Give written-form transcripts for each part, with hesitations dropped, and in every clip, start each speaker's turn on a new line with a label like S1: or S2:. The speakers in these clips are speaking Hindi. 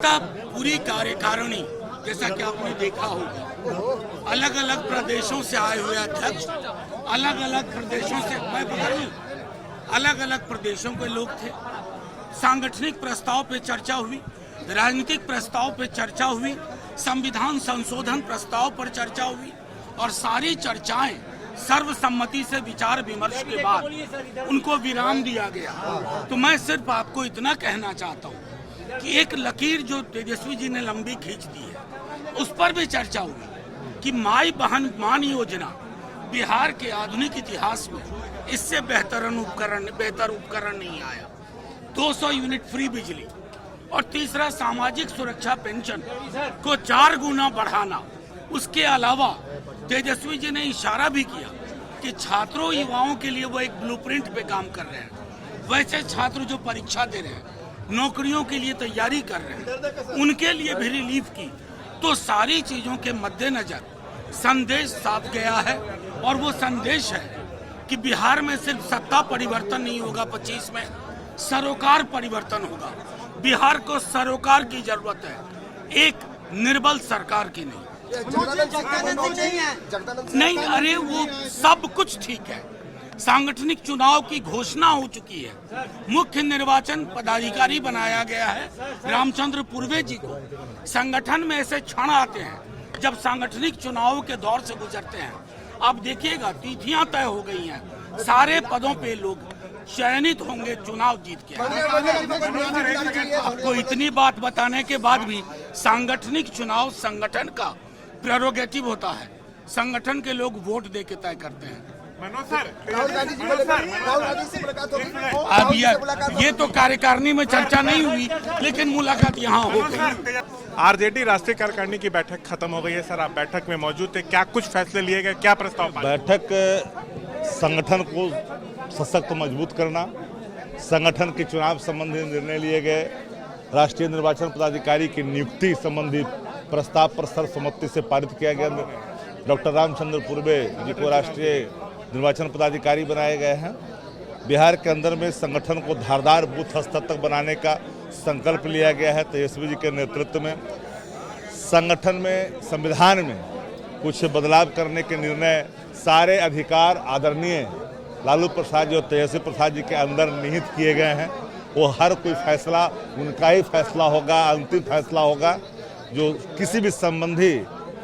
S1: पूरी कार्यकारिणी जैसा कि आपने देखा होगा, अलग अलग प्रदेशों से आए हुए अध्यक्ष, अलग अलग प्रदेशों से अलग अलग प्रदेशों के लोग थे। सांगठनिक प्रस्ताव पे चर्चा हुई, राजनीतिक प्रस्ताव पे चर्चा हुई, संविधान संशोधन प्रस्ताव पर चर्चा हुई और सारी चर्चाएं सर्वसम्मति से विचार विमर्श के बाद उनको विराम दिया गया। तो मैं सिर्फ आपको इतना कहना चाहता हूँ कि एक लकीर जो तेजस्वी जी ने लंबी खींच दी है, उस पर भी चर्चा हुई कि माई बहन मान योजना बिहार के आधुनिक इतिहास में इससे बेहतर उपकरण नहीं आया। 200 यूनिट फ्री बिजली और तीसरा सामाजिक सुरक्षा पेंशन को 4 गुना बढ़ाना। उसके अलावा तेजस्वी जी ने इशारा भी किया कि छात्रों युवाओं के लिए वो एक ब्लूप्रिंट पे काम कर रहे हैं। वैसे छात्र जो परीक्षा दे रहे हैं, नौकरियों के लिए तैयारी कर रहे हैं, उनके लिए भी रिलीफ की। तो सारी चीजों के मद्देनजर संदेश साफ गया है और वो संदेश है कि बिहार में सिर्फ सत्ता परिवर्तन नहीं होगा, 25 में सरोकार परिवर्तन होगा। बिहार को सरोकार की जरूरत है, एक निर्बल सरकार की नहीं। नहीं, अरे वो सब कुछ ठीक है। सांगठनिक चुनाव की घोषणा हो चुकी है, मुख्य निर्वाचन पदाधिकारी बनाया गया है रामचंद्र पूर्वे जी को। संगठन में ऐसे क्षण आते हैं जब सांगठनिक चुनाव के दौर से गुजरते हैं। आप देखिएगा, तिथियां तय हो गई हैं, सारे पदों पे लोग चयनित होंगे चुनाव जीत के। आपको इतनी बात बताने के बाद भी सांगठनिक चुनाव संगठन का प्रेरोगेटिव होता है, संगठन के लोग वोट दे के तय करते हैं। अब ये तो कार्यकारिणी में चर्चा नहीं हुई, लेकिन मुलाकात यहाँ हो गई।
S2: आरजेडी राष्ट्रीय कार्यकारिणी की बैठक खत्म हो गई है। सर, आप बैठक में मौजूद थे, क्या कुछ फैसले लिए गए, क्या प्रस्ताव?
S3: बैठक संगठन को सशक्त मजबूत करना, संगठन के चुनाव संबंधी निर्णय लिए गए, राष्ट्रीय निर्वाचन पदाधिकारी की नियुक्ति संबंधी प्रस्ताव पर सर्वसम्मति से पारित किया गया। डॉक्टर रामचंद्र पूर्वे जी को राष्ट्रीय निर्वाचन पदाधिकारी बनाए गए हैं। बिहार के अंदर में संगठन को धारदार बूथ स्तर तक बनाने का संकल्प लिया गया है तेजस्वी जी के नेतृत्व में। संगठन में, संविधान में कुछ बदलाव करने के निर्णय, सारे अधिकार आदरणीय लालू प्रसाद जी और तेजस्वी प्रसाद जी के अंदर निहित किए गए हैं। वो हर कोई फैसला उनका ही फैसला होगा, अंतिम फैसला होगा। जो किसी भी संबंधी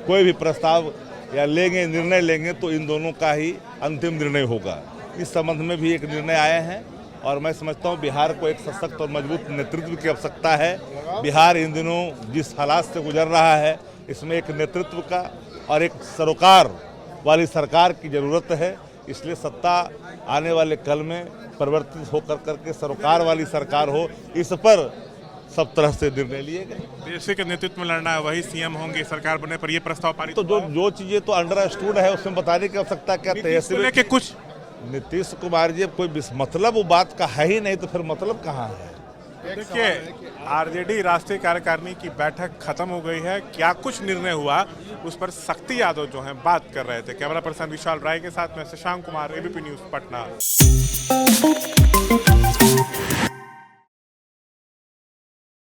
S3: कोई भी प्रस्ताव या लेंगे, निर्णय लेंगे, तो इन दोनों का ही अंतिम निर्णय होगा। इस संबंध में भी एक निर्णय आए हैं और मैं समझता हूँ बिहार को एक सशक्त और मजबूत नेतृत्व की आवश्यकता है। बिहार इन दिनों जिस हालात से गुजर रहा है, इसमें एक नेतृत्व का और एक सरोकार वाली सरकार की ज़रूरत है। इसलिए सत्ता आने वाले कल में परिवर्तित होकर करके सरोकार वाली सरकार हो, इस पर सब तरह से निर्णय लिए गए।
S2: तेजस्वी के नेतृत्व में लड़ना है, वही सीएम होंगे सरकार बनने पर, ये प्रस्ताव पारित।
S3: तो जो चीजें तो अंडरस्टूड है उसमें बताने की आवश्यकता क्या?
S2: तेजस्वी के कुछ
S3: नीतीश कुमार जी कोई मतलब वो बात का है ही नहीं, तो फिर मतलब कहाँ है?
S2: देखिए, आरजेडी राष्ट्रीय कार्यकारिणी की बैठक खत्म हो गई है, क्या कुछ निर्णय हुआ उस पर शक्ति यादव जो है बात कर रहे थे। कैमरा पर्सन विशाल राय के साथ मैं शशांक कुमार, एबीपी न्यूज पटना।